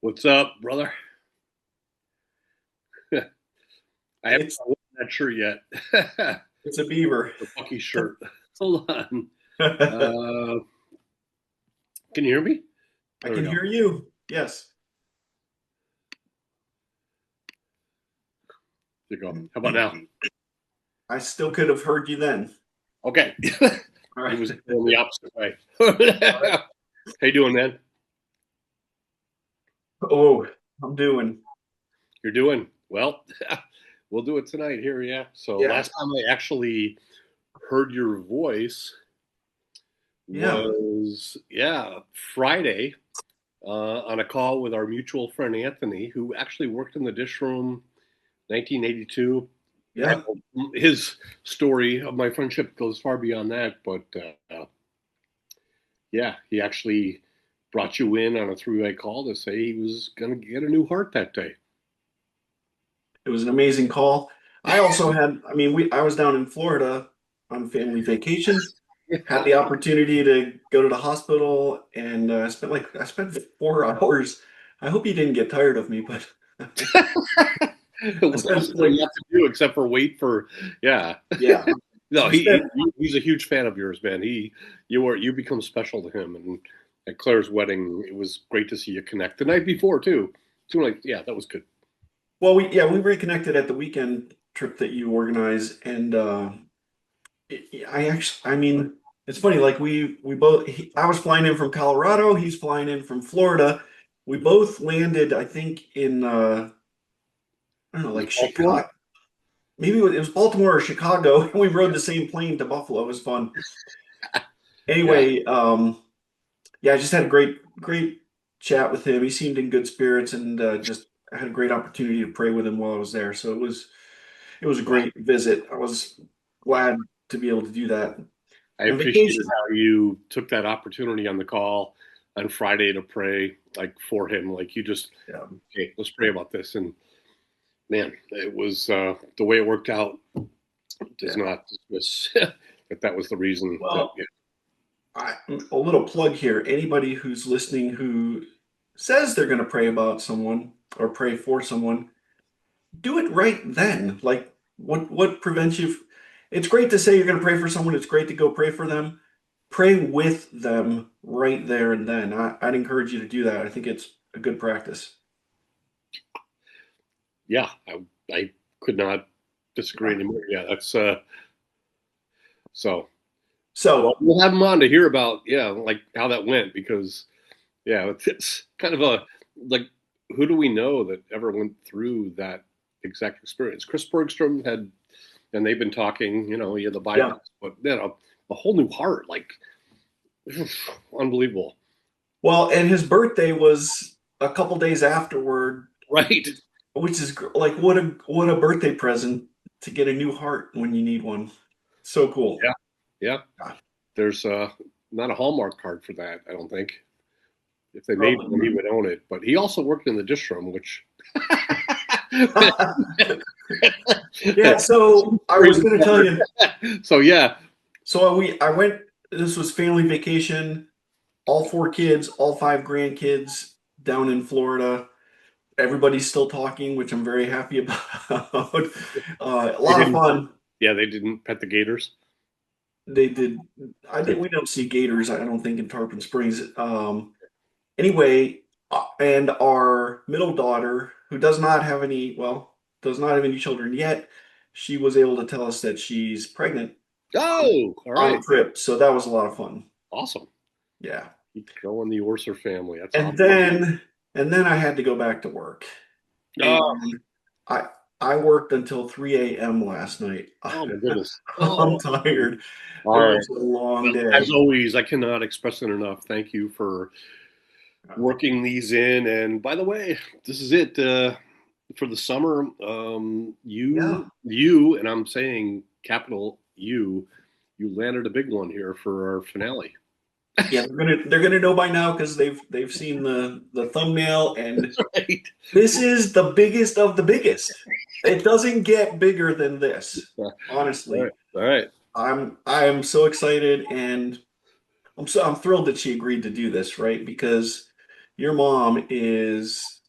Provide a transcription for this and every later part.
What's up, brother? I haven't It's worn that shirt yet. it's a beaver. The Bucky shirt. Hold on. I Uh, can you hear me? There we can go. hear you. Yes. There you go. How about now? I still could have heard you then. Okay. All It right. was going the opposite way. All right. How you doing, man? Oh, I'm doing. You're doing well. We'll do it tonight here, yeah. So Yeah. last time I actually heard your voice Yeah. was Friday on a call with our mutual friend Anthony, who actually worked in the dish room 1982. Yeah. His story of my friendship goes far beyond that, but yeah, he actually brought you in on a three-way call to say he was going to get a new heart that day. It was an amazing call. I also had, I mean, I was down in Florida on family vacation, had the opportunity to go to the hospital and I spent 4 hours. I hope you didn't get tired of me, but It I was spent absolutely like, not to do except for wait for, yeah. yeah. So No, I spent, he's a huge fan of yours, man. You become special to him, and at Claire's wedding, it was great to see you connect the night before too. So like, yeah, that was good. well, we reconnected at the weekend trip that you organized, and I mean, it's funny. Like we both, I was flying in from Colorado. He's flying in from Florida. We both landed, I think, in I don't know, Was like it Baltimore? Chicago. Maybe it was Baltimore or Chicago, and we rode the same plane to Buffalo. It was fun. Yeah, Anyway, yeah, I just had a great chat with him. He seemed in good spirits, and just I had a great opportunity to pray with him while I was there. So it was a yeah. great visit. I was glad to be able to do that. I And appreciated vacation. how you took that opportunity on the call on Friday to pray like for him. Like you just, Yeah. hey, let's pray about this. And man, it was the way it worked out does Yeah. not dismiss that was the reason that Well, a little plug here. Anybody who's listening who says they're going to pray about someone or pray for someone, do it right then. Like, what prevents you? It's great to say you're going to pray for someone. It's great to go pray for them. Pray with them right there and then. I'd encourage you to do that. I think it's a good practice. yeah, I could not disagree Yeah. anymore. Yeah, that's so. Well, So, we'll have him on to hear about like how that went because yeah, it's kind of a like who do we know that ever went through that exact experience? Chris Bergstrom had, and they've been talking. He had the yeah. bypass, but a whole new heart, like unbelievable, Well, and his birthday was a couple days afterward, right? which is like what a birthday present to get a new heart when you need one. So cool. Yeah, yeah. Yeah. There's not a Hallmark card for that. I don't think. If they made Probably one, he would own it. But he also worked in the dish room, which not. Yeah, so I was going to tell you. so yeah, So I went. This was family vacation. All four kids, all five grandkids down in Florida. Everybody's still talking, which I'm very happy about. A they lot of didn't. fun. Yeah, they didn't pet the gators. They did. I did. We don't see gators. I don't think in Tarpon Springs. Anyway, and our middle daughter, who does not have any children yet, she was able to tell us that she's pregnant Oh, all on the right, trip. So that was a lot of fun. awesome. Yeah. Keep going, the Orser family. That's And awesome. then I had to go back to work. Oh, And I I worked until 3 a.m. last night. oh my goodness. I'm Oh, tired. It all right. was a long Well, as day. always, I cannot express it enough. Thank you for working these in. And by the way, this is it for the summer. Yeah. And I'm saying capital U, you landed a big one here for our finale. Yeah, they're gonna know by now because they've seen the thumbnail, and Right. this is the biggest of the biggest. It doesn't get bigger than this, All right. honestly. All right. I am so excited, and I'm thrilled that she agreed to do this, right? Because your mom is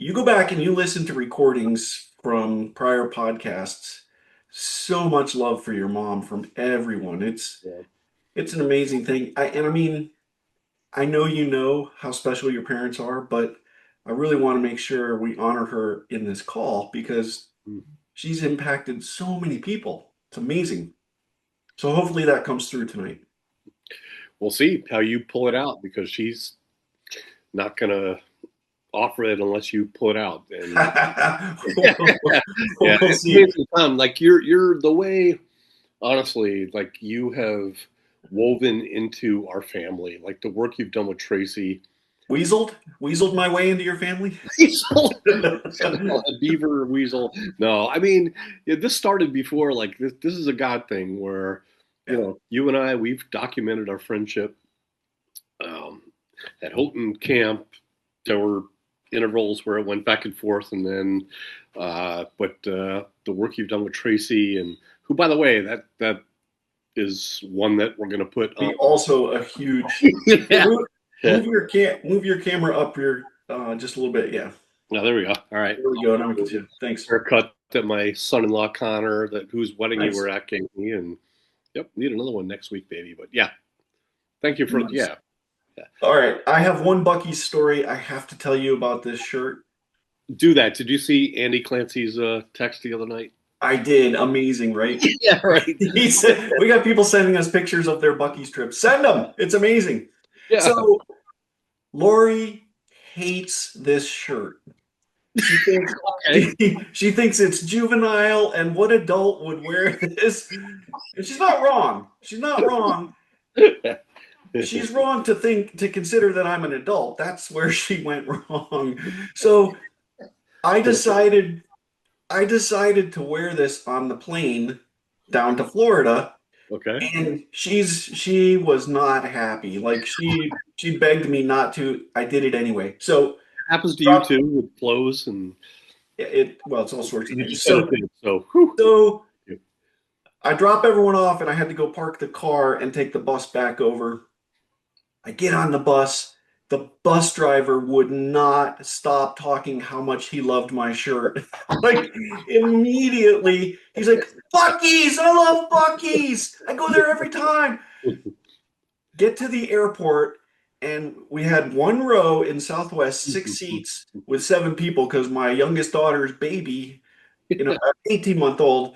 you go back and you listen to recordings from prior podcasts, so much love for your mom from everyone. Yeah. It's an amazing thing. I mean, I know you know how special your parents are, but I really want to make sure we honor her in this call because Mm. she's impacted so many people. It's amazing. So hopefully that comes through tonight. We'll see how you pull it out because she's not gonna offer it unless you pull it out. And yeah, We'll it's see. amazing, Tom. Like you're the way, honestly, like you have woven into our family, like the work you've done with Tracy. Weaseled my way into your family. Weasel, a beaver weasel. No, I mean, yeah, this started before. Like this is a God thing where, Yeah. you and I, we've documented our friendship um, at Houghton Camp. There were intervals where it went back and forth, and then, but the work you've done with Tracy, and who, by the way, that is one that we're going to put on. Be also a huge Yeah. move, Yeah. move your camera up here just a little bit. Yeah. Now there we go. All right. There we go. Now we can see it. Thanks. Haircut that my son-in-law Connor, that whose wedding you Nice. were at, gave me, and yep, need another one next week, baby. But yeah, thank you for Nice. yeah. Yeah. All right. I have one Bucky's story I have to tell you about this shirt. Do that. Did you see Andy Clancy's text the other night? I did. Amazing, right? Yeah, right. He said we got people sending us pictures of their Bucky's trips. Send them. It's amazing. Yeah. So Lori hates this shirt. She thinks Okay. she thinks it's juvenile and what adult would wear this? And she's not wrong. She's not wrong. She's wrong to consider that I'm an adult. That's where she went wrong. So I decided I decided to wear this on the plane down to Florida, Okay. and she was not happy. Like she begged me not to. I did it anyway. So Happens to you drop too with clothes and well, it's all sorts of you things. just said it So did. So whew. so I drop everyone off, and I had to go park the car and take the bus back over. I get on the bus. The bus driver would not stop talking how much he loved my shirt. Like immediately, he's like, Bucky's, I love Bucky's. I go there every time. Get to the airport, and we had one row in Southwest, 6 seats with 7 people because my youngest daughter's baby, 18-month-old,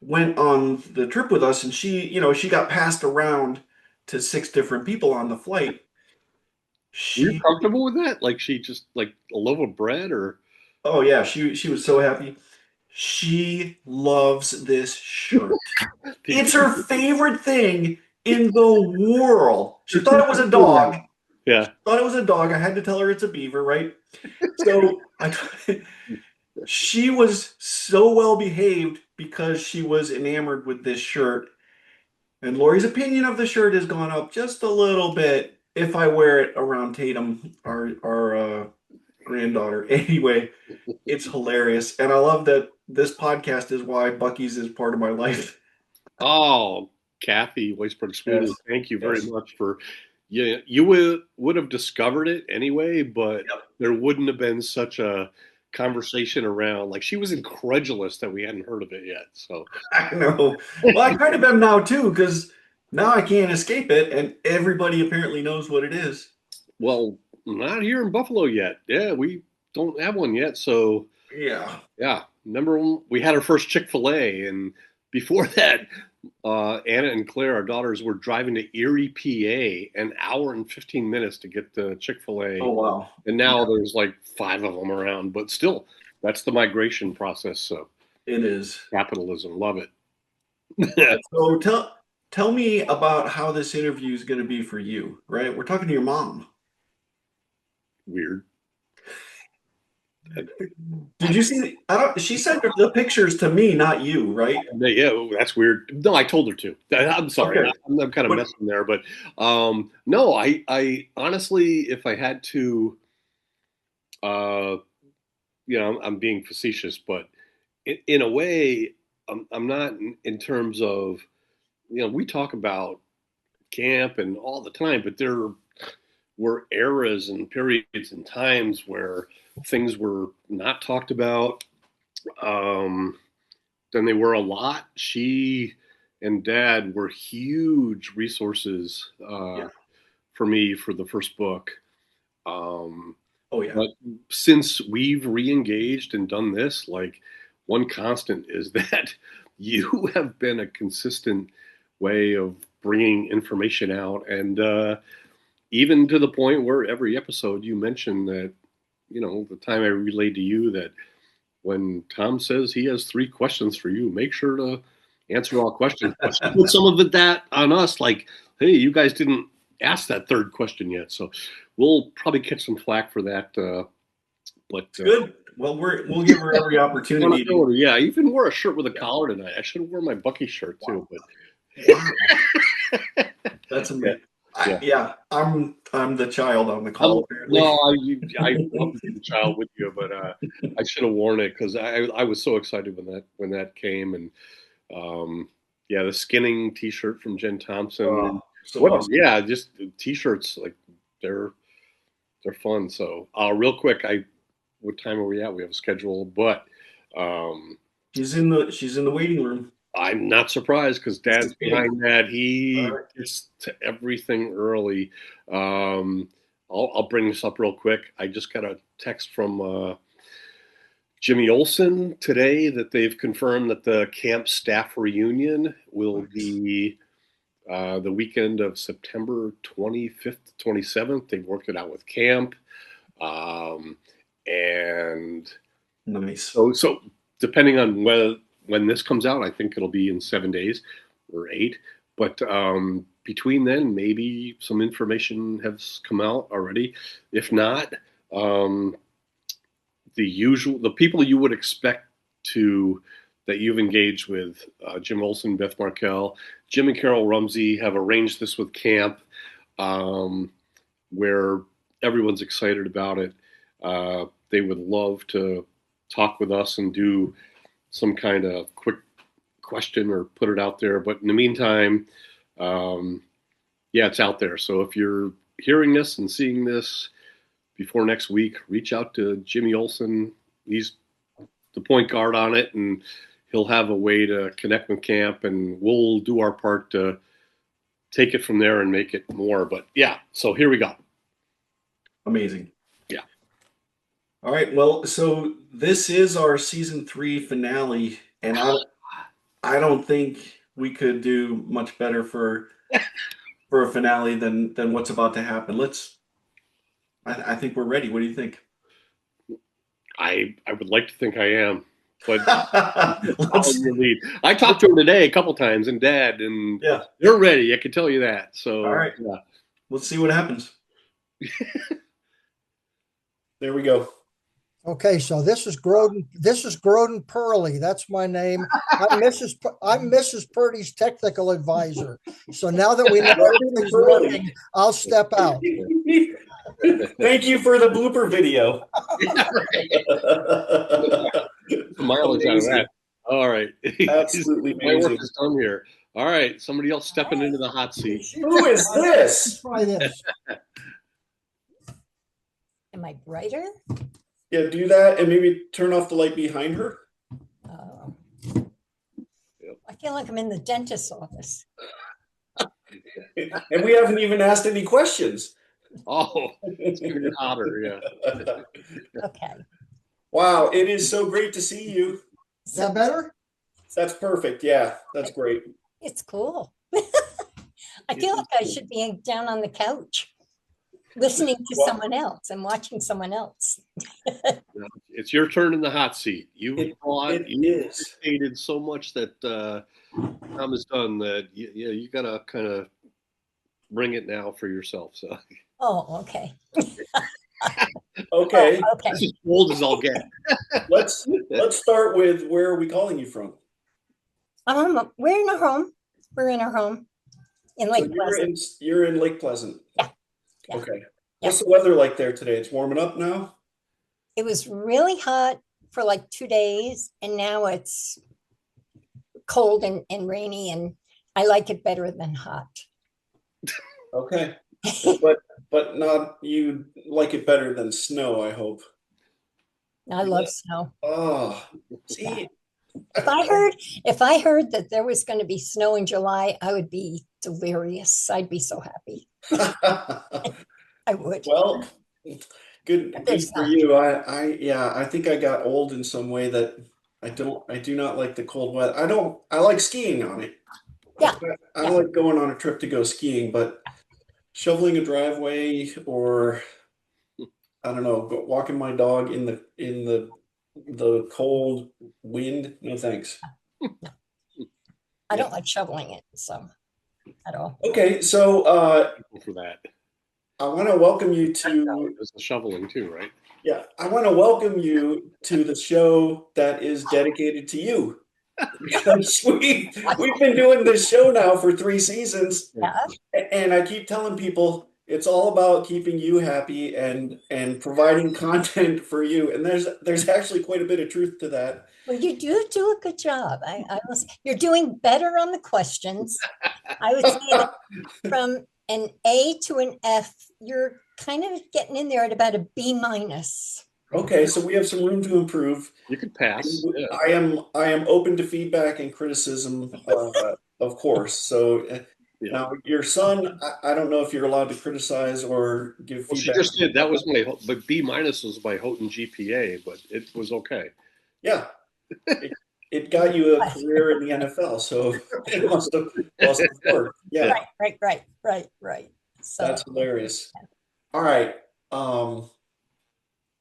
went on the trip with us, and she got passed around to 6 different people on the flight. Were you She, comfortable with that? Like she just like a loaf of bread or oh yeah, she was so happy. She loves this shirt. It's her favorite thing in the world. She thought it was a dog. yeah. Thought it was a dog. I had to tell her it's a beaver, right? So she was so well behaved because she was enamored with this shirt. And Lori's opinion of the shirt has gone up just a little bit if I wear it around Tatum, our granddaughter. Anyway, it's hilarious. And I love that this podcast is why Bucky's is part of my life. Oh, Kathy, Weisberg Yes. Sweeney, thank you very Yes. much for you would have discovered it anyway, but Yep. there wouldn't have been such a conversation around. Like she was incredulous that we hadn't heard of it yet. So I know. Well, I kind of am now too, because now I can't escape it, and everybody apparently knows what it is. well, not here in Buffalo yet. Yeah, we don't have one yet. So Yeah. yeah, remember when we had our first Chick-fil-A, and before that, Anna and Claire, our daughters, were driving to Erie, PA, an hour and 15 minutes to get to Chick-fil-A, Oh wow. and now there's like 5 of them around. But still, that's the migration process. So It is. capitalism, love it. So tell me about how this interview is going to be for you, right? We're talking to your mom. Weird. Did you see? I don't. She sent the pictures to me, not you, right? Yeah, that's weird. No, I told her to. I'm sorry. Okay. I'm kind of But messing there, but no, I honestly, if I had to, uh, I'm being facetious, but in a way, I'm not in terms of, we talk about camp and all the time, but were eras and periods and times where things were not talked about than they were a lot. She and Dad were huge resources Yeah. for me for the first book. Um, Oh yeah. but since we've re-engaged and done this, like one constant is that you have been a consistent way of bringing information out, and even to the point where every episode you mention that, the time I relayed to you that when Tom says he has 3 questions for you, make sure to answer all questions. But put some of it that on us, like, hey, you guys didn't ask that third question yet, so we'll probably catch some flack for that. But Good. Well, we'll give her every opportunity. yeah, I even wore a shirt with a collar tonight. I should have worn my Bucky shirt too, but Wow, that's yeah, amazing. yeah. I'm the child on the call. Apparently. No, I love the child with you, but I should have worn it because I was so excited when that came, and yeah, the skinning T-shirt from Jen Thompson. Oh, so What? awesome. Yeah, just T-shirts like they're they're fun. So real quick, what time are we at? We have a schedule, but um, She's in the waiting room. I'm not surprised because Dad's behind that. All He right. gets to everything early. Um, I'll bring this up real quick. I just got a text from Jimmy Olsen today that they've confirmed that the camp staff reunion will be the weekend of September 25th, 27th. They've worked it out with camp. Um, and Nice. so depending on when this comes out, I think it'll be in 7 days or 8. But between then, maybe some information has come out already. If not, um, the people you would expect to that you've engaged with, Jim Olson, Beth Markel, Jim and Carol Rumsey have arranged this with camp, um, where everyone's excited about it. They would love to talk with us and do some kind of quick question or put it out there. But in the meantime, um, yeah, it's out there. So if you're hearing this and seeing this before next week, reach out to Jimmy Olsen. He's the point guard on it, and he'll have a way to connect with camp, and we'll do our part to take it from there and make it more. But yeah, so here we go. Amazing. Yeah. All right. Well, so this is our season 3 finale, and I don't think we could do much better for a finale than what's about to happen. I think we're ready. What do you think? I would like to think I am, but Let's, your lead. I talked to him today a couple times, and Dad, and yeah. they're ready. I can tell you that. So All right. yeah. Let's see what happens. There we go. Okay, so this is Groden. This is Groden Purley. That's my name. I'm Mrs. Purdy's technical advisor. So now that we know everything's working, I'll step out. Thank you for the blooper video. Mileage out of that. All right. Absolutely My work amazing. is done here. All right. Somebody else stepping into the hot seat. Who is this? Try this. Am I brighter? Yeah, do that and maybe turn off the light behind her. Oh. I feel like I'm in the dentist's office. And we haven't even asked any questions. Oh, it's going to get hotter. Yeah. Okay. Wow, it is so great to see you. Is that better? That's perfect. Yeah, that's great. It's cool. I feel like I should be down on the couch listening to someone else and watching someone else. It's your turn in the hot seat. You is. hated so much that Tom has done that. You got to kind of bring it now for yourself. So. Oh, okay. Okay. Oh, okay. That's as old as I'll get. Let's start with where are we calling you from? We're in our home. We're in our home in Lake Pleasant. You're in Lake Pleasant. Yeah. Okay. Yeah. What's the weather like there today? It's warming up now? It was really hot for like 2 days, and now it's cold and rainy, and I like it better than hot. Okay. but not you like it better than snow, I hope. I love snow. Oh, see, If I heard that there was going to be snow in July, I would be delirious. I'd be so happy. I would. well, good But there's for not. you. Yeah, I think I got old in some way that I do not like the cold weather. I like skiing on it. Yeah. I Yeah. like going on a trip to go skiing, but shoveling a driveway or I don't know, walking my dog in the cold wind, no thanks. I don't like shoveling it, so at all. Okay, so For that, I want to welcome you to there's the shoveling too, right? I want to welcome you to the show that is dedicated to you. Because we've been doing this show now for 3 seasons, Yeah. and I keep telling people it's all about keeping you happy and providing content for you. And there's actually quite a bit of truth to that. Well, you do a good job. You're doing better on the questions. I would say that from an A to an F, you're kind of getting in there at about a B minus. Okay, so we have some room to improve. You could pass. Yeah. I am open to feedback and criticism, of course. So Yeah. now your son, I don't know if you're allowed to criticize or give Well, she feedback. just did. That was but B minus was my Houghton GPA, but it was okay. Yeah, it got you a career in the NFL, so it must have worked. Yeah, Right. So that's hilarious. All right,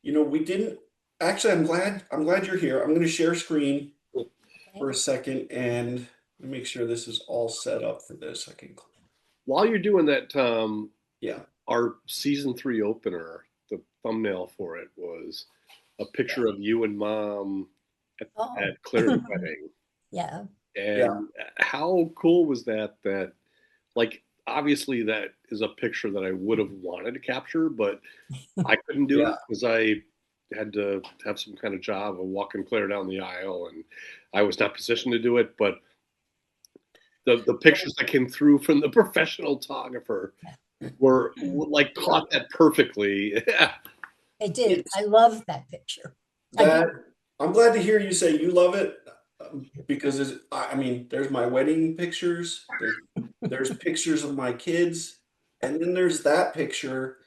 we didn't actually. I'm glad you're here. I'm going to share screen for a second and make sure this is all set up for this. I can. While you're doing that, Yeah. our season 3 opener, the thumbnail for it was a picture of you and Mom at Claire's wedding. Yeah. And how cool was that? That, like, obviously that is a picture that I would have wanted to capture, but I couldn't do it because I had to have some kind of job of walking Claire down the aisle, and I was not positioned to do it. But the pictures that came through from the professional photographer were like caught that perfectly. They did. I love that picture. I'm glad to hear you say you love it because there's my wedding pictures, there's pictures of my kids, and then there's that picture,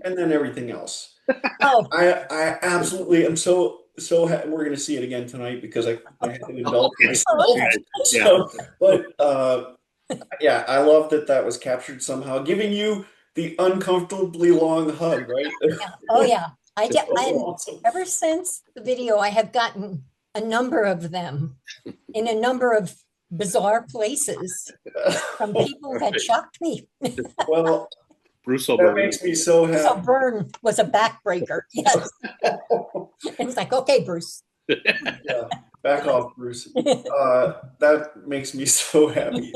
and then everything else. Oh, I absolutely am so we're going to see it again tonight because I had to indulge myself. So, but I love that was captured somehow, giving you the uncomfortably long hug, right? yeah. Oh yeah. Awesome. Ever since the video, I have gotten a number of them in a number of bizarre places from people that shocked me. Well, Bruce that makes me so happy. So Byrne was a backbreaker. Yes. It was like, okay, Bruce. Yeah, back off, Bruce. That makes me so happy.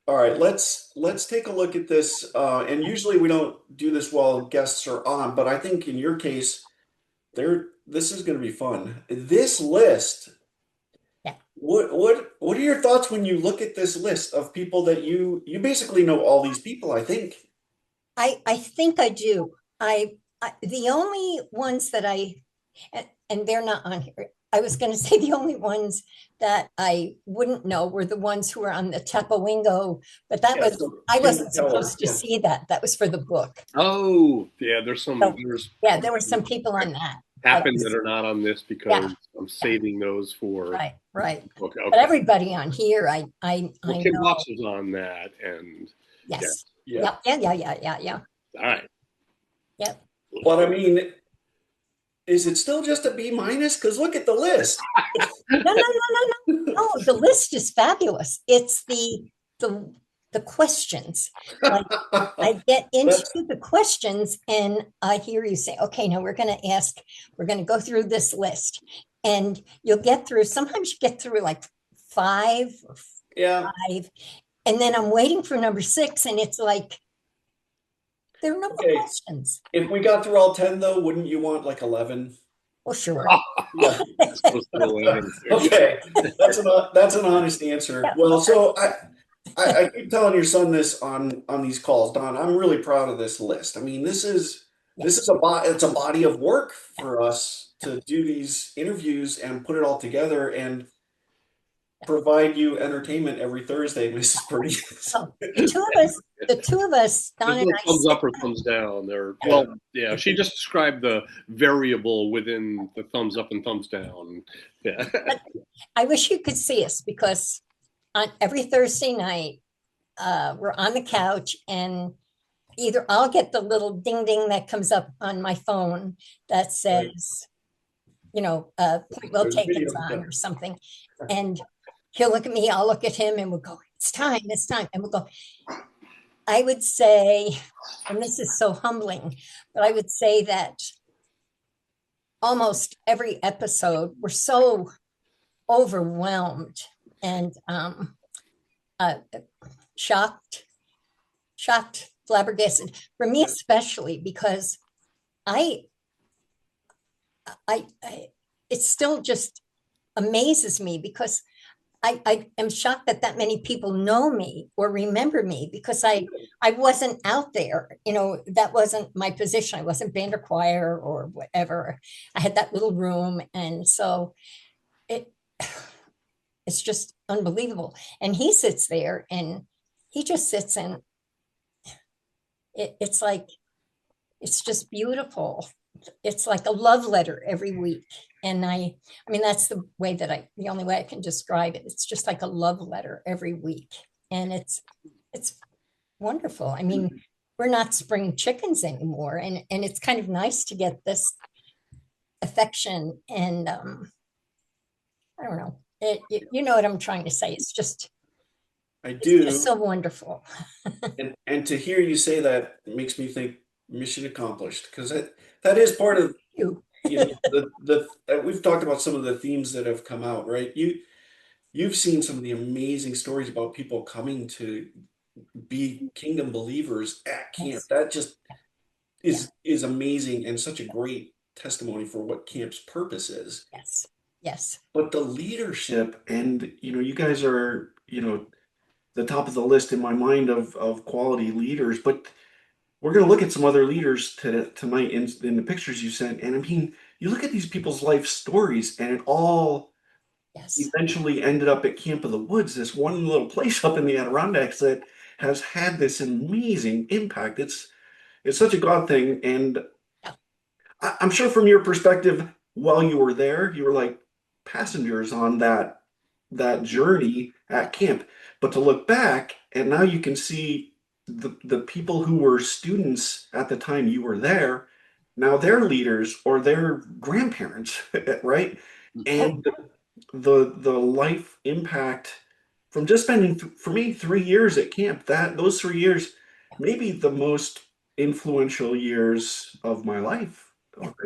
All right, let's take a look at this. And usually we don't do this while guests are on, but I think in your case, this is going to be fun. This list. Yeah. What are your thoughts when you look at this list of people that you basically know all these people, I think? I think I do. The only ones that and they're not on here. I was going to say the only ones that I wouldn't know were the ones who were on the Tapawingo, but I wasn't supposed to see that. That was for the book. Oh, yeah. There were some people on that. Happened that are not on this because I'm saving those for right. Okay. But everybody on here, I Kim know. Watts was on that, and yes. Yeah. All right. Yep. But I mean, is it still just a B minus? Because look at the list. No. Oh, the list is fabulous. It's the questions. Like, I get into the questions and I hear you say, okay, now we're going to go through this list, and you'll get through. Sometimes you get through like 5, and then I'm waiting for number 6, and it's like, there are no more questions. If we got through all 10, though, wouldn't you want like 11? Well, sure. Yeah. Okay, that's an honest answer. Well, so I keep telling your son this on these calls, Don. I'm really proud of this list. I mean, this Yes. is it's a body of work for us to do these interviews and put it all together and provide you entertainment every Thursday, Mrs. Purdy. Oh, the two of us, Don There's and no I thumbs sit up or down. thumbs down there. Well, yeah, she just described the variable within the thumbs up and thumbs down. Yeah. I wish you could see us because on every Thursday night, we're on the couch and either I'll get the little ding ding that comes up on my phone that says, point well There's a taken's video. on or something. And he'll look at me, I'll look at him, and we'll go, it's time. And we'll go, I would say, and this is so humbling, but I would say that almost every episode, we're so overwhelmed and uh, shocked, flabbergasted. For me, especially because I, I it still just amazes me because I am shocked that that many people know me or remember me because I wasn't out there. That wasn't my position. I wasn't band or choir or whatever. I had that little room, and so it it's just unbelievable. And he sits there, and he just sits, and it's like it's just beautiful. It's like a love letter every week. And I mean, that's the only way I can describe it. It's just like a love letter every week. And it's wonderful. I mean, we're not spring chickens anymore. And it's kind of nice to get this affection. And I don't know, you know what I'm trying to say. I It's do. just so wonderful. And to hear you say that makes me think mission accomplished, because that is part of, You. we've talked about some of the themes that have come out, right? You've seen some of the amazing stories about people coming to be kingdom believers at camp. Yes. That just is amazing and such a great testimony for what camp's purpose is. Yes. Yes. But the leadership, and you guys are, the top of the list in my mind of quality leaders, but we're going to look at some other leaders tonight in the pictures you sent. And I mean, you look at these people's life stories, and it all Yes. eventually ended up at Camp of the Woods, this one little place up in the Adirondacks that has had this amazing impact. It's such a God thing. And I'm sure from your perspective, while you were there, you were like passengers on that journey at camp. But to look back, and now you can see the people who were students at the time you were there, now they're leaders or they're grandparents, right? And the life impact from just spending for me 3 years at camp, that those 3 years, maybe the most influential years of my life.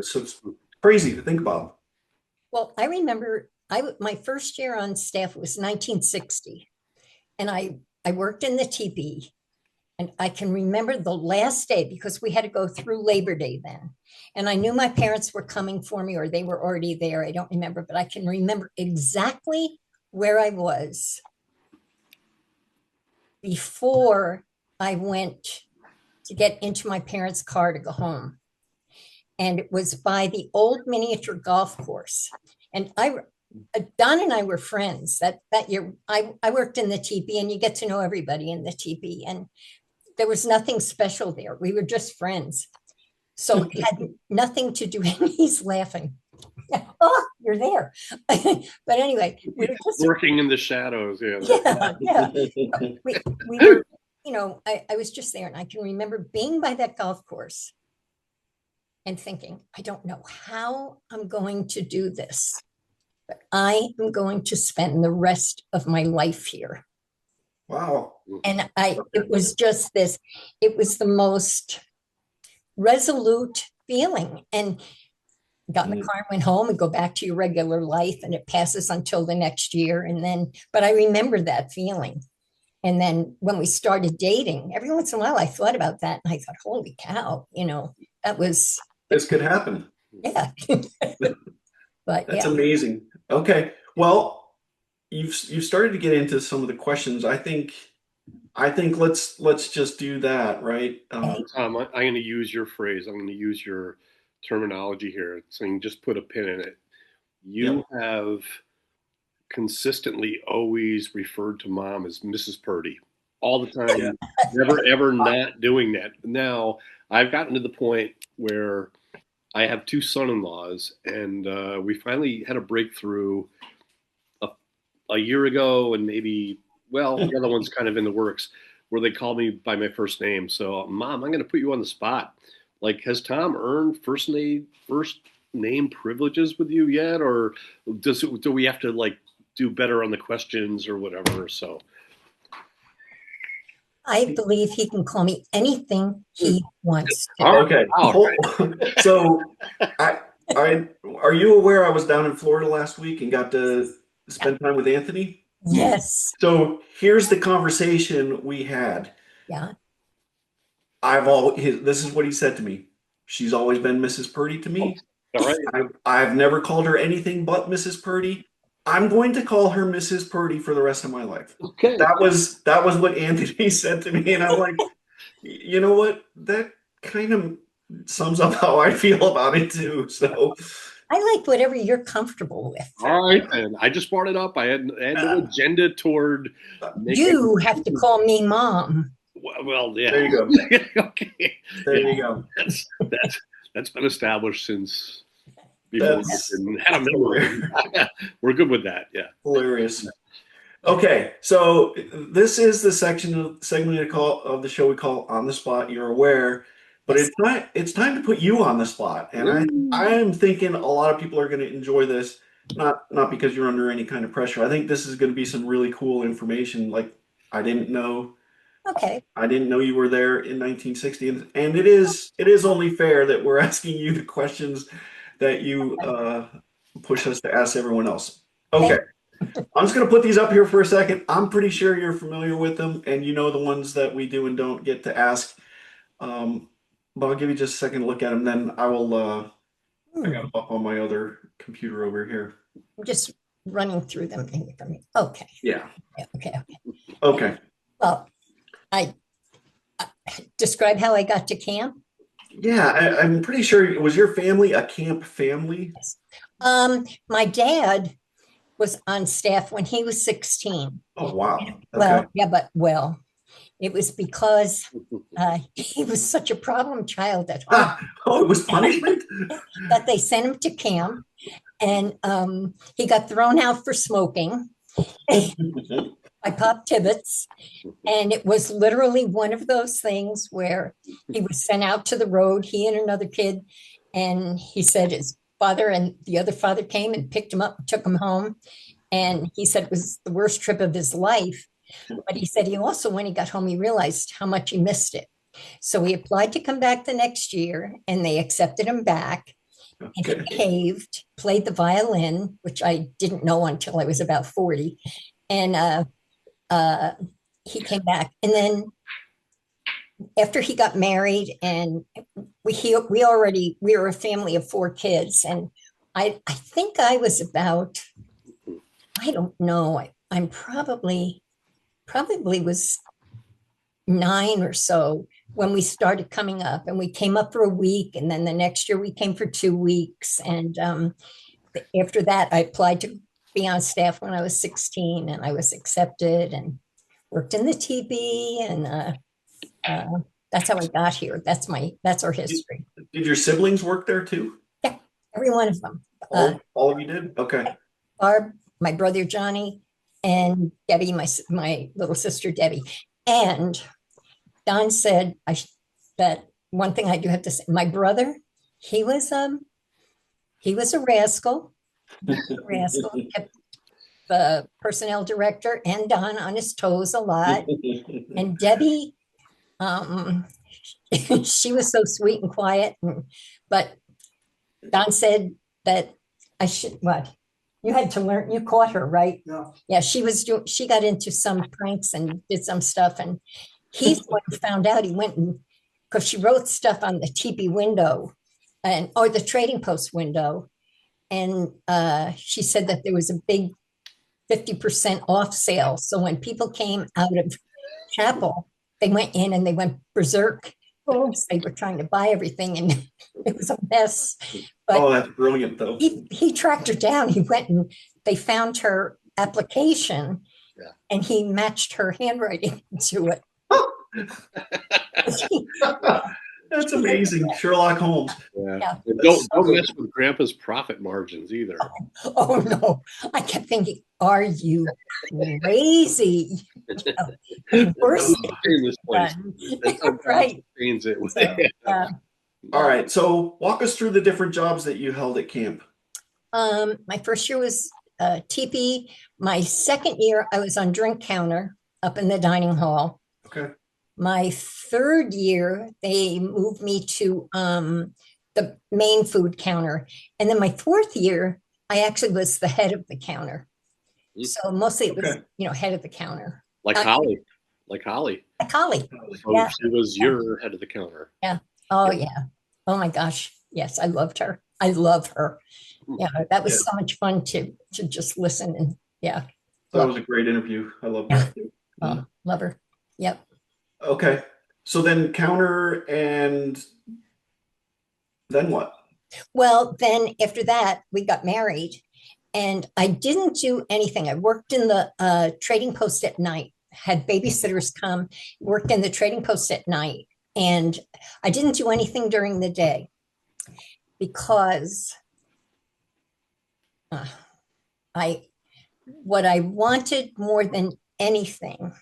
So it's crazy to think about. Well, I remember my first year on staff was 1960, and I worked in the teepee, and I can remember the last day because we had to go through Labor Day then, and I knew my parents were coming for me or they were already there. I don't remember, but I can remember exactly where I was before I went to get into my parents' car to go home. And it was by the old miniature golf course. And Don and I were friends that year. I worked in the teepee, and you get to know everybody in the teepee. And there was nothing special there. We were just friends. So it had nothing to do. And he's laughing. Oh, you're there. But anyway, we were just Working in the shadows. Yeah. yeah. We were, I was just there, and I can remember being by that golf course and thinking, I don't know how I'm going to do this, but I am going to spend the rest of my life here. Wow. And it was just this, it was the most resolute feeling. And got in the car and went home and go back to your regular life, and it passes until the next year. And then, but I remember that feeling. And then when we started dating, every once in a while I thought about that, and I thought, holy cow, that was, This could happen. yeah. But That's yeah. amazing. Okay. Well, you've started to get into some of the questions. I think I think let's just do that, right? Tom, I'm going to use your phrase. I'm going to use your terminology here, saying just put a pin in it. You have consistently always referred to mom as Mrs. Purdy all the time, never ever not doing that. Now I've gotten to the point where I have two son-in-laws, and we finally had a breakthrough a year ago, and maybe the other one's kind of in the works, where they call me by my first name. So, Mom, I'm going to put you on the spot. Like, has Tom earned first name privileges with you yet, or do we have to like do better on the questions or whatever? So, I believe he can call me anything he wants to. Okay. So, are you aware I was down in Florida last week and got to spend time with Anthony? Yes. So here's the conversation we had. Yeah. This is what he said to me. She's always been Mrs. Purdy to me. All right. I've never called her anything but Mrs. Purdy. I'm going to call her Mrs. Purdy for the rest of my life. Okay. That was what Anthony said to me, and I'm like, you know what? That kind of sums up how I feel about it too. So I like whatever you're comfortable with. All right, then. I just brought it up. I had no agenda toward. You have to call me Mom. Well, yeah. There you go. Okay. There you go. That's been established since before we had a memory. We're good with that. Yeah. Hilarious. Okay, so this is the segment of the show we call On the Spot. You're aware, but it's time to put you on the spot, and I am thinking a lot of people are going to enjoy this. Not because you're under any kind of pressure. I think this is going to be some really cool information. Like I didn't know. Okay. I didn't know you were there in 1960, and it is only fair that we're asking you the questions that you push us to ask everyone else. Okay. I'm just going to put these up here for a second. I'm pretty sure you're familiar with them, and you know the ones that we do and don't get to ask. But I'll give you just a second to look at them. Then I will. I got them up on my other computer over here. I'm just running through them. Okay. Yeah. Okay. Well, I describe how I got to camp. Yeah, I'm pretty sure. Was your family a camp family? Yes. My dad was on staff when he was 16. Oh, wow. Well, it was because he was such a problem child at home. It was punishment? That they sent him to camp, and he got thrown out for smoking by Pop Tibbets. And it was literally one of those things where he was sent out to the road, he and another kid, and he said his father and the other father came and picked him up and took him home. And he said it was the worst trip of his life. But he said he also, when he got home, he realized how much he missed it. So he applied to come back the next year, and they accepted him back. And he behaved, played the violin, which I didn't know until I was about 40. And he came back. And then after he got married, and we were a family of 4 kids. And I think I was about, I don't know, I'm probably was 9 or so when we started coming up, and we came up for a week, and then the next year we came for 2 weeks. And after that, I applied to be on staff when I was 16, and I was accepted and worked in the teepee, and that's how I got here. That's our history. Did your siblings work there too? Yeah, every one of them. All of you did? Okay. Barb, my brother Johnny, and Debbie, my little sister Debbie. And Don said that one thing I do have to say, my brother, he was a rascal. He kept the personnel director and Don on his toes a lot. And Debbie, she was so sweet and quiet. But Don said that I should, what? You had to learn, you caught her, right? Yeah, she got into some pranks and did some stuff. And he's the one who found out. He went and, because she wrote stuff on the teepee window or the trading post window. And she said that there was a big 50% off sale. So when people came out of chapel, they went in and they went berserk. They were trying to buy everything, and it was a mess. But that's brilliant, though. he tracked her down. He went and they found her application, and he matched her handwriting to it. That's amazing, Sherlock Holmes. Yeah. Don't mess with Grandpa's profit margins either. Oh no! I kept thinking, "Are you crazy?" Worst in this place. Right. All right. So walk us through the different jobs that you held at camp. My first year was teepee. My second year, I was on drink counter up in the dining hall. Okay. My third year, they moved me to the main food counter. And then my fourth year, I actually was the head of the counter. So mostly it was, head of the counter. Like Holly. Like Holly. So she was your head of the counter. Yeah. Oh, yeah. Oh, my gosh. Yes, I loved her. I love her. Yeah, that was so much fun to just listen. And that was a great interview. I love that. Oh, love her. Yep. Okay. So then counter, and then what? Well, then after that, we got married, and I didn't do anything. I worked in the trading post at night, had babysitters come, worked in the trading post at night, and I didn't do anything during the day because what I wanted more than anything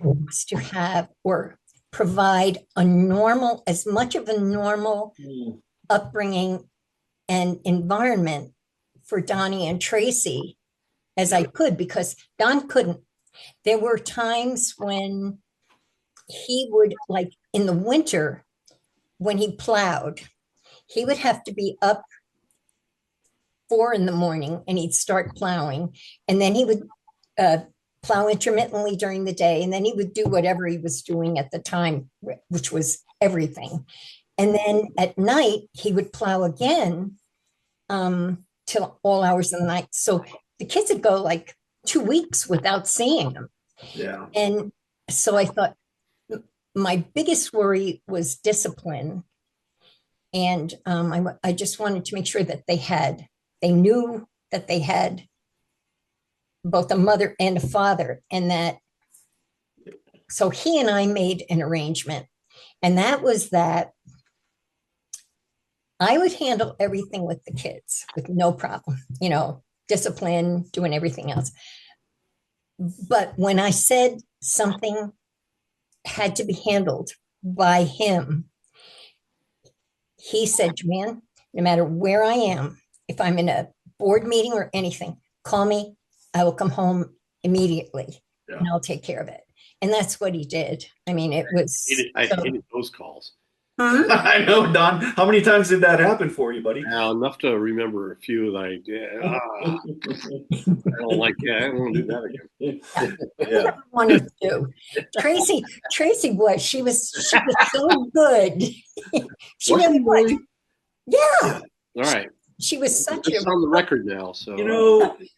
was to have or provide as much of a normal upbringing and environment for Donnie and Tracy as I could, because Don couldn't. There were times when he would, like in the winter, when he plowed, he would have to be up 4 a.m. and he'd start plowing, and then he would plow intermittently during the day, and then he would do whatever he was doing at the time, which was everything. And then at night he would plow again till all hours of the night. So the kids would go like 2 weeks without seeing him. Yeah. And so I thought my biggest worry was discipline, and I just wanted to make sure that they knew that they had both a mother and a father, and so he and I made an arrangement, and that was that I would handle everything with the kids with no problem, discipline, doing everything else. But when I said something had to be handled by him, he said, "JoAnn, no matter where I am, if I'm in a board meeting or anything, call me. I will come home immediately and I'll take care of it." And that's what he did. I mean, it was. I hated those calls. I know, Don. How many times did that happen for you, buddy? Enough to remember a few that I did. I don't like. I don't want to do that again. Yeah. Wanted to. Tracy was. She was so good. She really was. Yeah. All right. She was such It's on the record now, so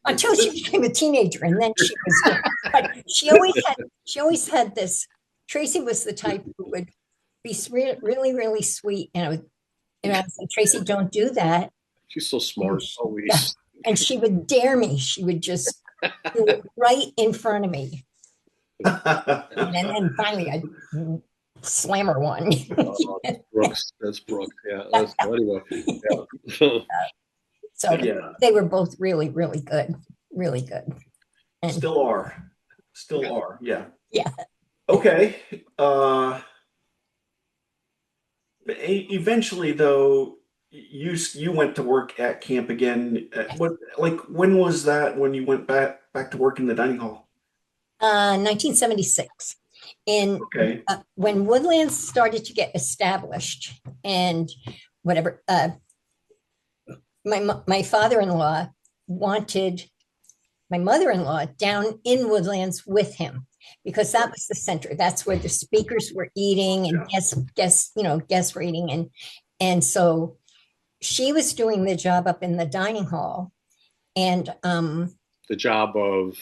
until she became a teenager, and then she was. But she always had this. Tracy was the type who would be really, really sweet, and I would say, "Tracy, don't do that." She's so smart, always. And she would dare me. She would just do it right in front of me, and then finally I'd slam her one. That's Brooks. Yeah. Anyway. Yeah. So they were both really, really good. Really good. And Still are. Yeah. Yeah. Okay. Eventually, though, you went to work at camp again. When was that? When you went back to work in the dining hall? 1976. When Woodlands started to get established and whatever, my father-in-law wanted my mother-in-law down in Woodlands with him, because that was the center. That's where the speakers were eating and guests were eating. And so she was doing the job up in the dining hall, and the job of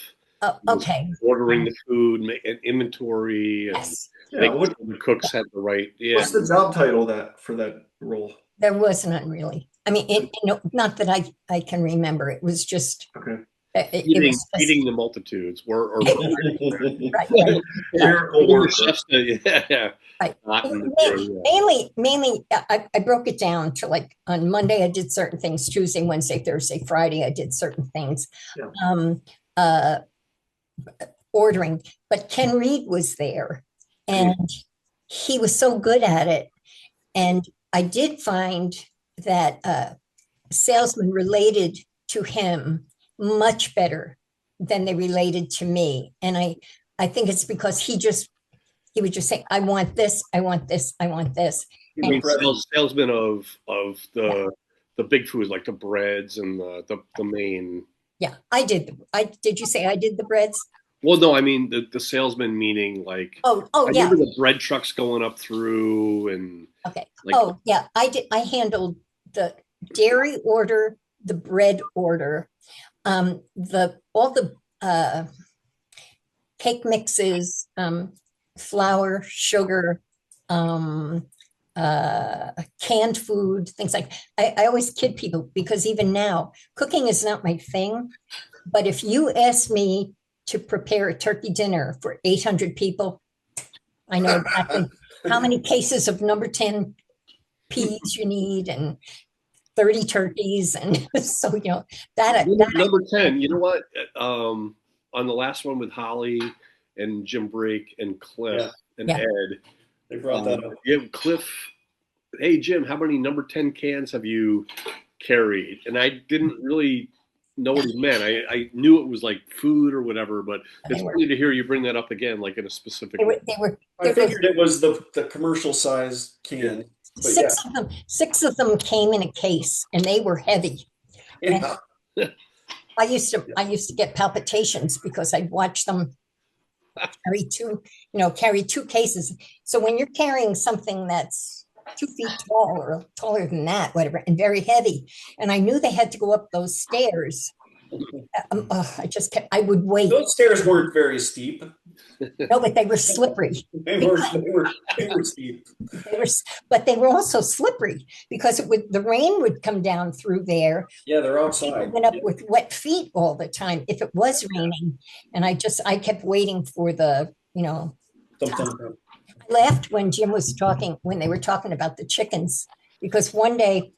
Okay. Ordering the food, and inventory, and Yes, Yeah, making sure the cooks had the right. Yeah, what's the job title for that role? there was none really. I mean, not that I can remember. It was just, Okay. it was just, feeding the multitudes, or right, yeah, Miracle getting the worker. chefs to, yeah. right. Not in the- Mainly, I broke it down to like on Monday, I did certain things, Tuesday, Wednesday, Thursday, Friday, I did certain things. Yeah. Uh, ordering, but Ken Reed was there and he was so good at it. And I did find that salesmen related to him much better than they related to me. And I think it's because he would just say, I want this, I want this, I want this. You mean salesmen of the big foods like the breads and the main. Yeah, did you say I did the breads? Well, no, I mean the salesman meaning like. Oh, I yeah. remember the bread trucks going up through and. Okay. Like, yeah, I handled the dairy order, the bread order, all the cake mixes, flour, sugar, canned food, things like. I always kid people because even now cooking is not my thing, but if you ask me to prepare a turkey dinner for 800 people, I know exactly how many cases of number 10 peas you need and 30 turkeys. And so, that number 10, you know what? On the last one with Holly and Jim Brake and Cliff and Ed. They brought that up. Yeah, Cliff, hey, Jim, how many number 10 cans have you carried? And I didn't really know what he meant. I knew it was like food or whatever, but it's funny to hear you bring that up again, like in a specific way. I figured it was the commercial size can. Six of them came in a case and they were heavy. Yeah. I used to get palpitations because I'd watch them carry two cases. So when you're carrying something that's 2 feet tall or taller than that, whatever, and very heavy, and I knew they had to go up those stairs. I would wait. Those stairs weren't very steep. No, but they were slippery. They were steep. But they were also slippery because the rain would come down through there. Yeah, they're outside. I went up with wet feet all the time if it was raining, and I kept waiting for the. I laughed when Jim was talking when they were talking about the chickens because one day,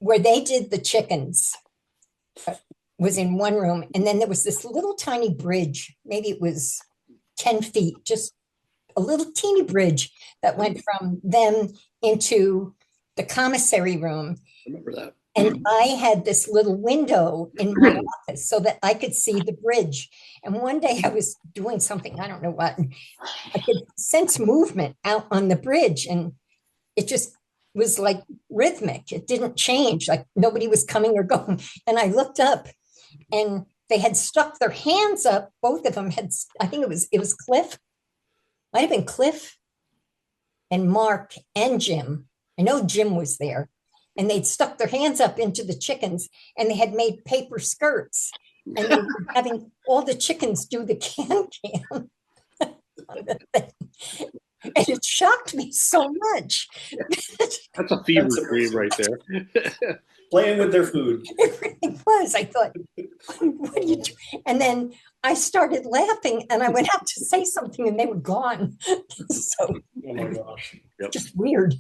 where they did the chickens was in one room, and then there was this little tiny bridge, maybe it was 10 feet, just a little teeny bridge that went from them into the commissary room. I remember that. And I had this little window in my office so that I could see the bridge. And one day I was doing something, I don't know what, and I could sense movement out on the bridge, and it just was like rhythmic. It didn't change, like nobody was coming or going. And I looked up and they had stuck their hands up. Both of them had, I think it was Cliff, might have been Cliff and Mark and Jim. I know Jim was there. And they'd stuck their hands up into the chickens and they had made paper skirts. And they were having all the chickens do the can. And it shocked me so much. That's a fever dream right there. Playing with their food. It really was. I thought, what are you doing? And then I started laughing and I went out to say something and they were gone. So, oh my gosh. Just weird.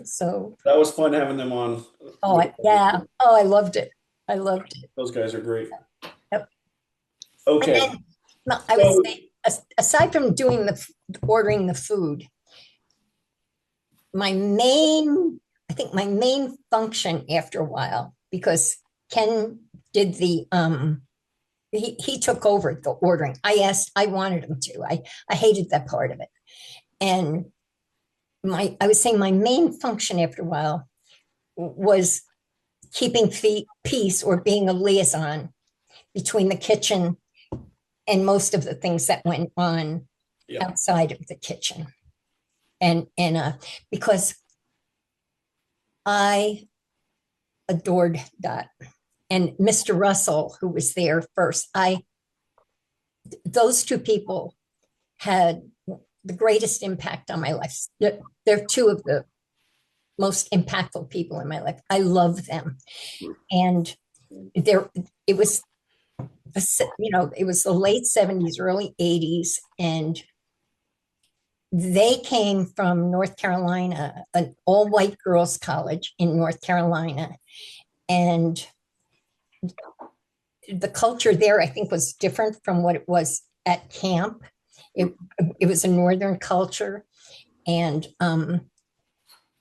So that was fun having them on. Oh, yeah. Oh, I loved it. I loved it. Those guys are great. Yep. Okay. Then, I would say, aside from ordering the food, my main function after a while, because Ken did he took over the ordering. I wanted him to. I hated that part of it. And I was saying my main function after a while was keeping peace or being a liaison between the kitchen and most of the things that went on outside of the kitchen. And because I adored Dot. and Mr. Russell, who was there first. Those two people had the greatest impact on my life. They're two of the most impactful people in my life. I love them. And it was, it was the late 70s, early 80s, and they came from North Carolina, an all-white girls' college in North Carolina. And the culture there, I think, was different from what it was at camp. It was a Northern culture. And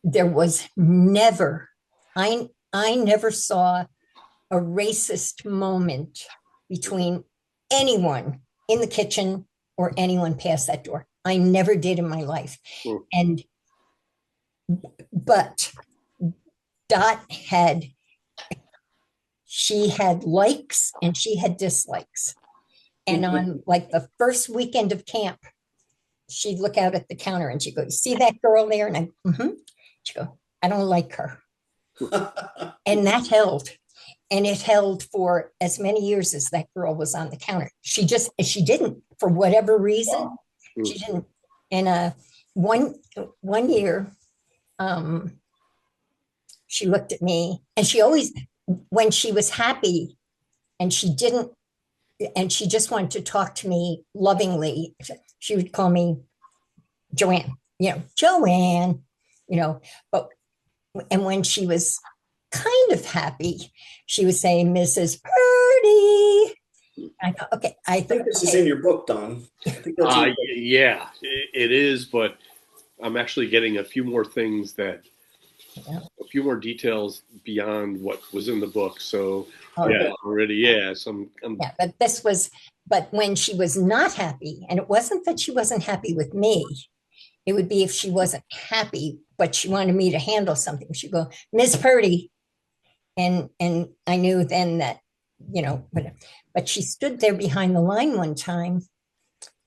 there was never, I never saw a racist moment between anyone in the kitchen or anyone past that door. I never did in my life. And but Dot she had likes and she had dislikes. And on like the first weekend of camp, she'd look out at the counter and she'd go, "You see that girl there?" And she'd go, "I don't like her." And that held. And it held for as many years as that girl was on the counter. She didn't, for whatever reason, she didn't. And one year, she looked at me, and she always, when she was happy and she just wanted to talk to me lovingly, she would call me JoAnn, JoAnn, and when she was kind of happy, she was saying, "Mrs. Purdy." I thought, okay. I think this is in your book, Don. Yeah, it is, but I'm actually getting a few more things a few more details beyond what was in the book. So already, yeah. So but when she was not happy, and it wasn't that she wasn't happy with me, it would be if she wasn't happy, but she wanted me to handle something. She'd go, "Miss Purdy." And I knew then that, but she stood there behind the line one time.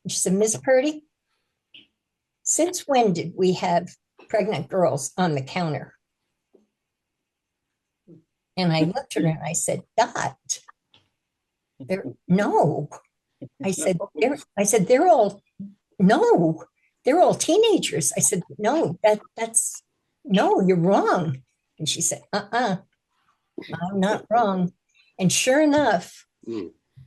And she said, "Miss Purdy, since when did we have pregnant girls on the counter?" And I looked at her and I said, "Dot, no." I said, they're all teenagers. I said, "No, no, you're wrong." And she said, "I'm not wrong." And sure enough,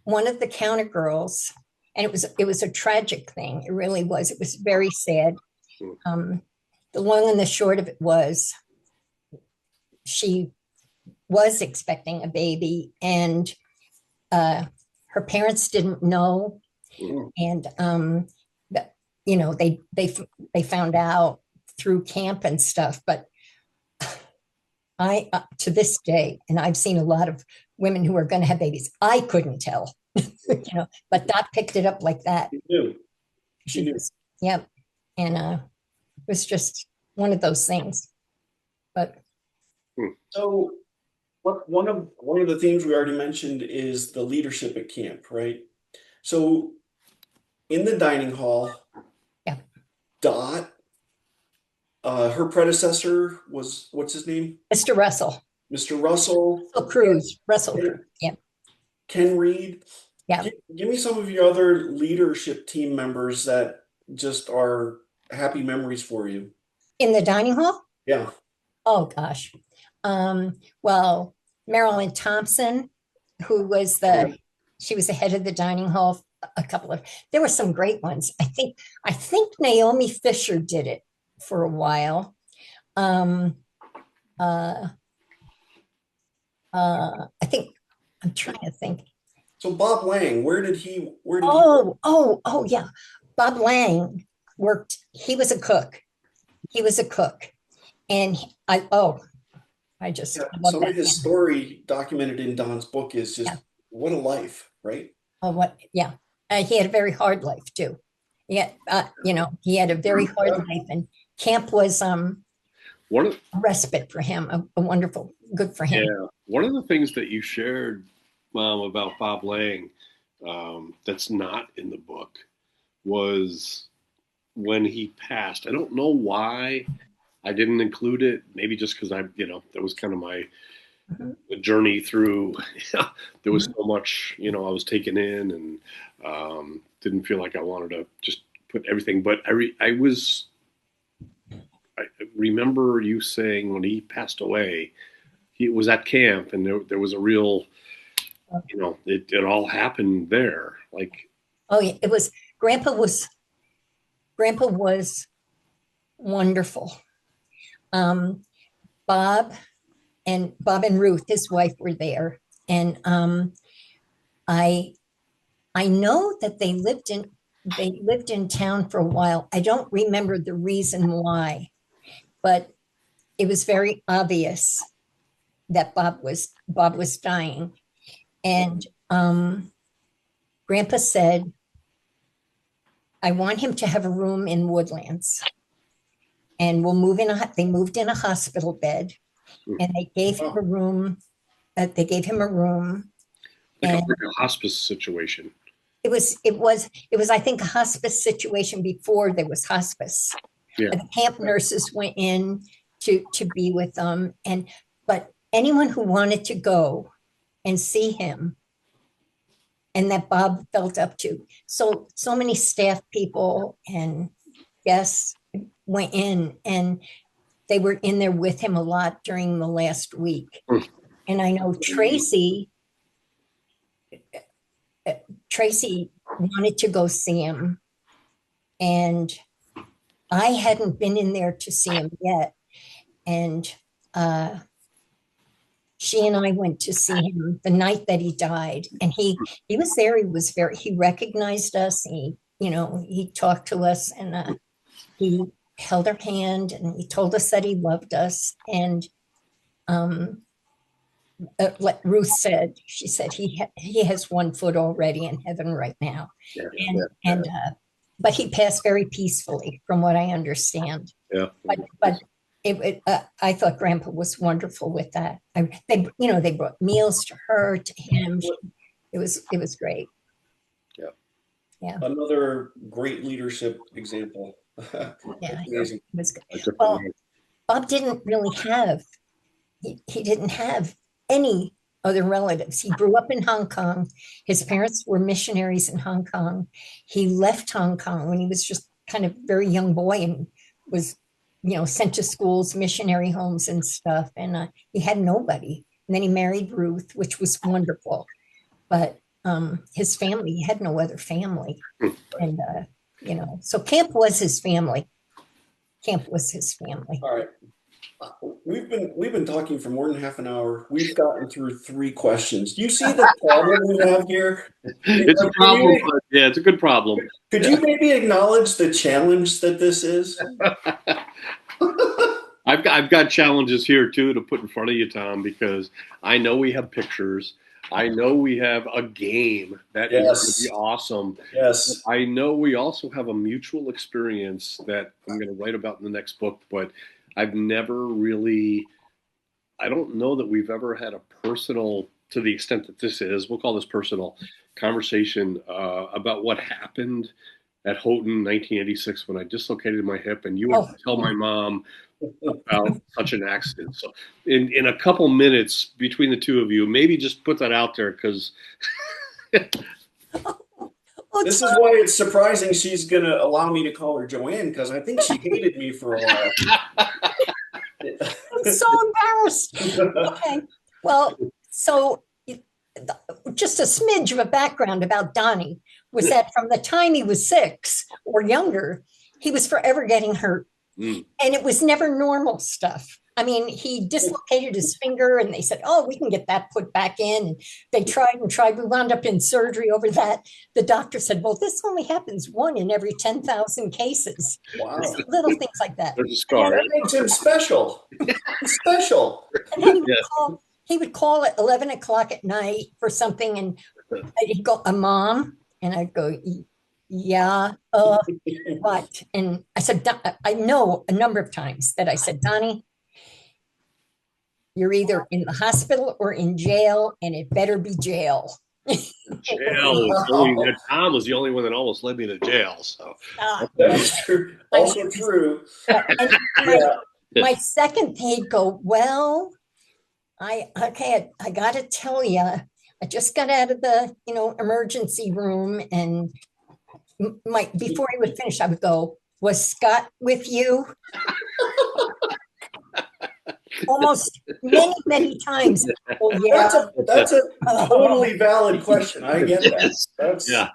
one of the counter girls, and it was a tragic thing. It really was. It was very sad. The long and the short of it was, she was expecting a baby, and her parents didn't know, and they found out through camp and stuff. But I, to this day, and I've seen a lot of women who are going to have babies, I couldn't tell, but Dot picked it up like that. She knew. Yeah. And it was just one of those things. But so one of the themes we already mentioned is the leadership at camp, right? So in the dining hall, Dot, her predecessor was, what's his name? Mr. Russell. Mr. Russell. Russell Cruz. Yeah. Ken Reed. Yeah. Give me some of your other leadership team members that just are happy memories for you. In the dining hall? Yeah. Oh gosh. Well, Marilyn Thompson, who was she was the head of the dining hall. There were some great ones. I think Naomi Fisher did it for a while. I think, I'm trying to think. So Bob Lang, where did he yeah. Bob Lang worked, he was a cook. And some of his story documented in Don's book is just what a life, right? He had a very hard life too. He had a very hard life, and camp was a respite for him, a wonderful, good for him. Yeah. One of the things that you shared, Mom, about Bob Lang, that's not in the book, was when he passed. I don't know why I didn't include it. Maybe just because that was kind of my the journey through. There was so much, I was taken in, and didn't feel like I wanted to just put everything. But I remember you saying when he passed away, he was at camp, and there was a real, it all happened there. Like, Oh yeah, it was Grandpa was wonderful. Bob and Ruth, his wife, were there, and I know that they lived in town for a while. I don't remember the reason why, but it was very obvious that Bob was dying, and Grandpa said, "I want him to have a room in Woodlands, and we'll move in." They moved in a hospital bed, and they gave him a room. They gave him a room. like a hospice situation. It was, I think, a hospice situation before there was hospice. Yeah. The camp nurses went in to be with them, but anyone who wanted to go and see him, and that Bob felt up to. So many staff people and guests went in, and they were in there with him a lot during the last week. And I know Tracy wanted to go see him, and I hadn't been in there to see him yet. And she and I went to see him the night that he died, and he was there. He recognized us. He talked to us, and he held our hand, and he told us that he loved us. And like Ruth said, she said he has one foot already in heaven right now. But he passed very peacefully, from what I understand. Yeah. But I thought Grandpa was wonderful with that. They brought meals to her, to him. It was great. Yeah. Yeah. Another great leadership example. Yeah. Amazing. It was good. Well, Bob didn't really have. He didn't have any other relatives. He grew up in Hong Kong. His parents were missionaries in Hong Kong. He left Hong Kong when he was just kind of very young boy, and was, sent to schools, missionary homes and stuff. And he had nobody. And then he married Ruth, which was wonderful. But his family, he had no other family. And, so camp was his family. Camp was his family. All right. We've been talking for more than half an hour. We've gotten through 3 questions. Do you see the problem we have here? It's a problem, but yeah, it's a good problem. Could you maybe acknowledge the challenge that this is? I've got challenges here too to put in front of you, Tom, because I know we have pictures. I know we have a game that is going to be awesome. Yes. I know we also have a mutual experience that I'm going to write about in the next book, but I've never really, I don't know that we've ever had a personal, to the extent that this is, we'll call this personal, conversation about what happened at Houghton 1986 when I dislocated my hip, and you had to tell my mom about such an accident. So in a couple minutes between the two of you, maybe just put that out there, because this is why it's surprising she's going to allow me to call her JoAnn, because I think she hated me for a while. I'm so embarrassed. Okay. Well, so just a smidge of a background about Donnie was that from the time he was 6 or younger, he was forever getting hurt. And it was never normal stuff. I mean, he dislocated his finger, and they said, "Oh, we can get that put back in." And they tried and tried. We wound up in surgery over that. The doctor said, "Well, this only happens 1 in every 10,000 cases." Wow. Little things like that. there's a scar. That makes him special. Special. And then he would call at 11 o'clock at night for something, and he'd go, "Mom," and I'd go, "Yeah, what?" And I said, I know a number of times that I said, "Donnie, you're either in the hospital or in jail, and it better be jail." Jail. Tom was the only one that almost led me to jail. So That's true. Also true. My second, he'd go, "Well, I got to tell you, I just got out of the, emergency room, and before he would finish, I would go, was Scott with you? Almost many, many times. Oh, yeah. That's a totally valid question. I get that. Yeah.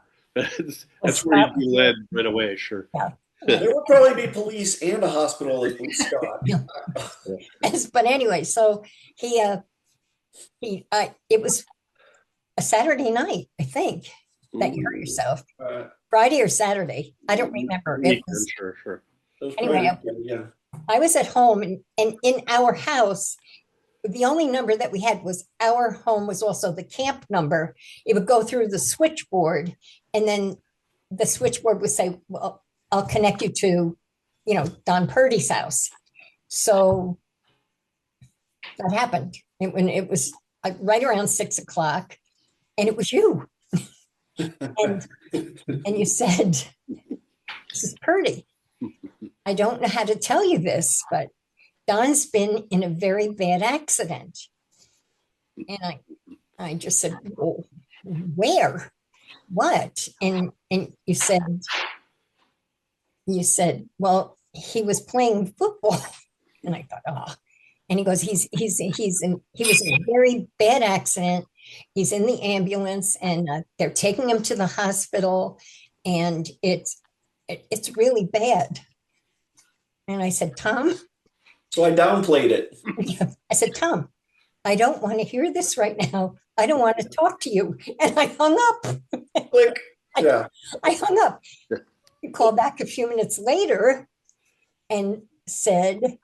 That's where you'd be led right away, sure. Yeah. There would probably be police and a hospital if we Scott. But anyway, so it was a Saturday night, I think, that you hurt yourself. Friday or Saturday. I don't remember. It was, sure. Anyway, yeah. I was at home, and in our house, the only number that we had was our home was also the camp number. It would go through the switchboard, and then the switchboard would say, well, I'll connect you to, Don Purdy's house. So that happened. It was right around 6 o'clock, and it was you. and you said, Mrs. Purdy, I don't know how to tell you this, but Don's been in a very bad accident. And I just said, well, where? What? And you said, well, he was playing football. And I thought, oh. And he goes, he was in a very bad accident. He's in the ambulance, and they're taking him to the hospital, and it's really bad. And I said, Tom. So I downplayed it. I said, Tom, I don't want to hear this right now. I don't want to talk to you. And I hung up. Click. Yeah. I hung up. He called back a few minutes later and said,